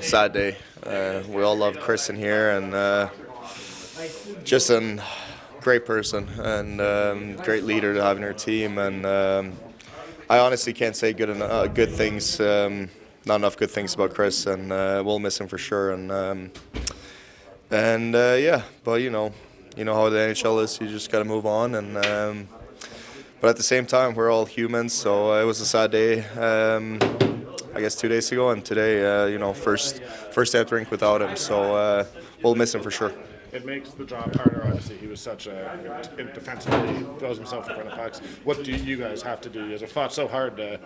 Sad day. We all love Chris in here, and just a great person and great leader to have in our team. And I honestly can't say good things, not enough good things about Chris, and we'll miss him for sure. And yeah, but you know how the NHL is. You just got to move on, and but at the same time, we're all humans. So it was a sad day. I guess 2 days ago, and today, first day at the rink without him. So we'll miss him for sure. It makes the job harder. Obviously, he was such a defensively he throws himself in front of pucks. What do you guys have to do? You guys have fought so hard to,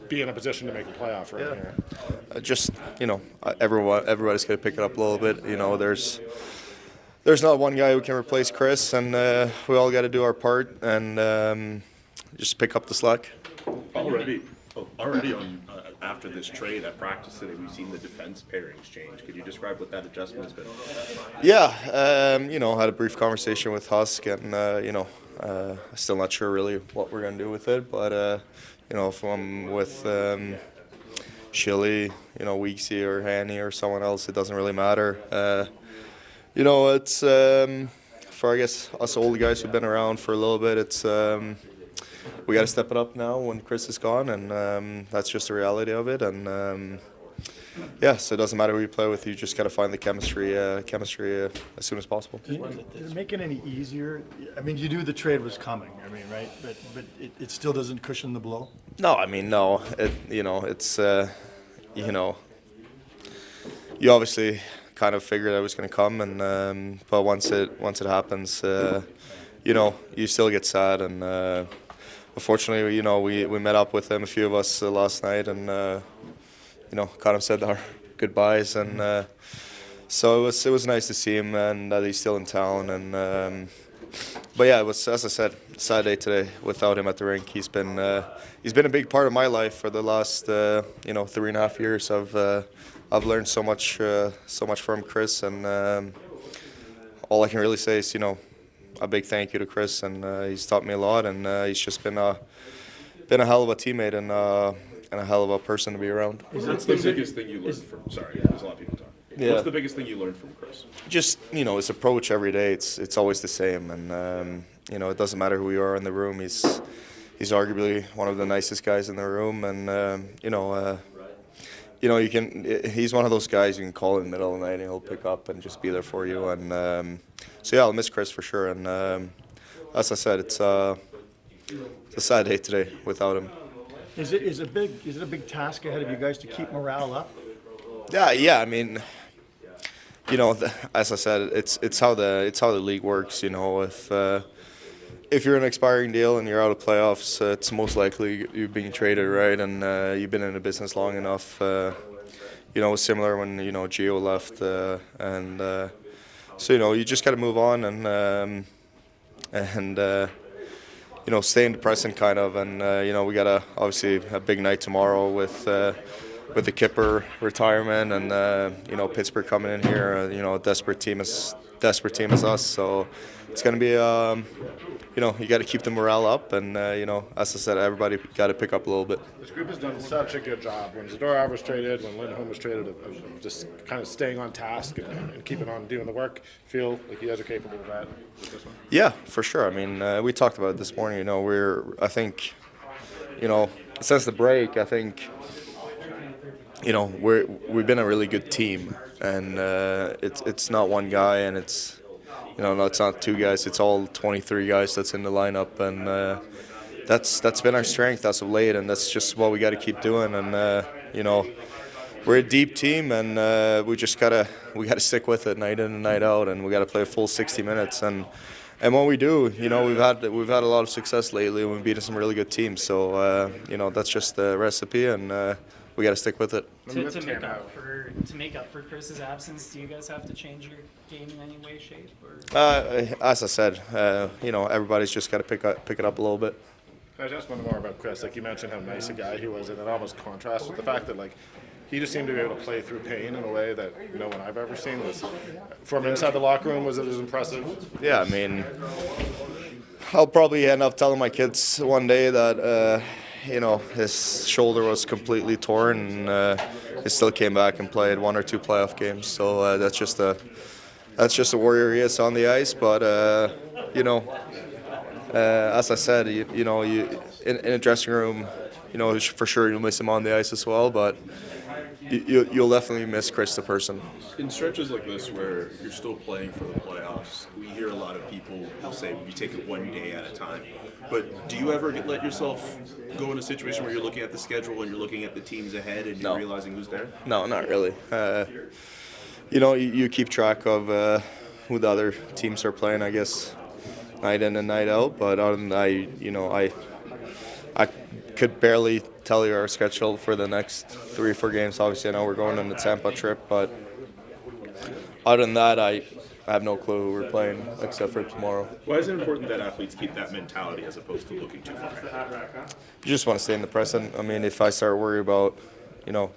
be in a position to make a playoff right here. Everybody's got to pick it up a little bit. There's not one guy who can replace Chris, and we all got to do our part and just pick up the slack. Already on after this trade at practice today, we've seen the defense pairings change. Could you describe what that adjustment has been? Yeah, had a brief conversation with Husk, and still not sure really what we're gonna do with it. But if I'm with Shilly, Weeksy or Hanny or someone else, it doesn't really matter. It's for I guess us old guys who've been around for a little bit. It's we got to step it up now when Chris is gone, and that's just the reality of it. And so it doesn't matter who you play with; you just got to find the chemistry as soon as possible. Did it make it any easier? I mean, you knew the trade was coming. I mean, right? But it still doesn't cushion the blow. No, no. It's you obviously kind of figured that was going to come, and but once it happens, you still get sad. And unfortunately, we met up with them, a few of us last night, and kind of said our goodbyes, and so it was nice to see him and that he's still in town. And but yeah, it was, as I said, a sad day today without him at the rink. He's been a big part of my life for the last 3.5 years. I've learned so much from Chris, and all I can really say is a big thank you to Chris, and he's taught me a lot, and he's just been a hell of a teammate and a hell of a person to be around. What's the biggest thing you learned from? Sorry, there's a lot of people talking. Yeah. What's the biggest thing you learned from Chris? Just his approach every day. It's always the same, and it doesn't matter who you are in the room. He's arguably one of the nicest guys in the room, and he's one of those guys you can call in the middle of the night and he'll pick up and just be there for you. And so yeah, I'll miss Chris for sure. And as I said, it's a sad day today without him. Is it a big task ahead of you guys to keep morale up? Yeah. I mean, as I said, it's how the league works. If you're an expiring deal and you're out of playoffs, it's most likely you're being traded, right? And you've been in the business long enough. It was similar when Gio left, so you just got to move on and stay in the present kind of. And we got obviously a big night tomorrow with the Kipper retirement, and Pittsburgh coming in here. A desperate team as us. So it's going to be you got to keep the morale up, and as I said, everybody got to pick up a little bit. This group has done such a good job. When Zadorov was traded, when Lindholm was traded, of just kind of staying on task and keeping on doing the work. Feel like you guys are capable of that with this one? Yeah, for sure. I mean, we talked about it this morning. I think since the break, I think we've been a really good team, and it's not one guy, and it's it's not two guys. It's all 23 guys that's in the lineup, and that's been our strength as of late, and that's just what we got to keep doing. And we're a deep team, and we gotta stick with it night in and night out, and we got to play a full 60 minutes. And when we do, we've had a lot of success lately, and we've beaten some really good teams. So that's just the recipe, and we got to stick with it. To make up for Chris's absence, do you guys have to change your game in any way, shape? Or? As I said, everybody's just got to pick it up a little bit. I just wonder more about Chris. Like you mentioned how nice a guy he was, and it almost contrasts with the fact that he just seemed to be able to play through pain in a way that no one I've ever seen was. From inside the locker room, was it as impressive? Yeah, I mean, I'll probably end up telling my kids one day that his shoulder was completely torn, and he still came back and played 1 or 2 playoff games. So that's just a warrior he is on the ice. But you know, as I said, you in a dressing room, you know, for sure you'll miss him on the ice as well. But you'll definitely miss Chris the person. In stretches like this where you're still playing for the playoffs, we hear a lot of people who say you take it one day at a time. But do you ever let yourself go in a situation where you're looking at the schedule and you're looking at the teams ahead and you're realizing who's there? No, not really. You know, you keep track of who the other teams are playing, I guess, night in and night out. But other than that, I could barely tell you our schedule for the next 3 or 4 games. Obviously, I know we're going on the Tampa trip, but other than that, I have no clue who we're playing except for tomorrow. Why is it important that athletes keep that mentality as opposed to looking too far ahead? You just want to stay in the present. I mean, if I start worrying about, you know,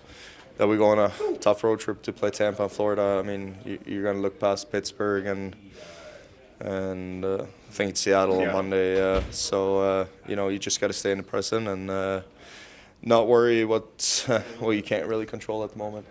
that we go on a tough road trip to play Tampa and Florida, I mean, you're going to look past Pittsburgh and I think it's Seattle on Monday. So, you know, you just got to stay in the present and not worry what you can't really control at the moment.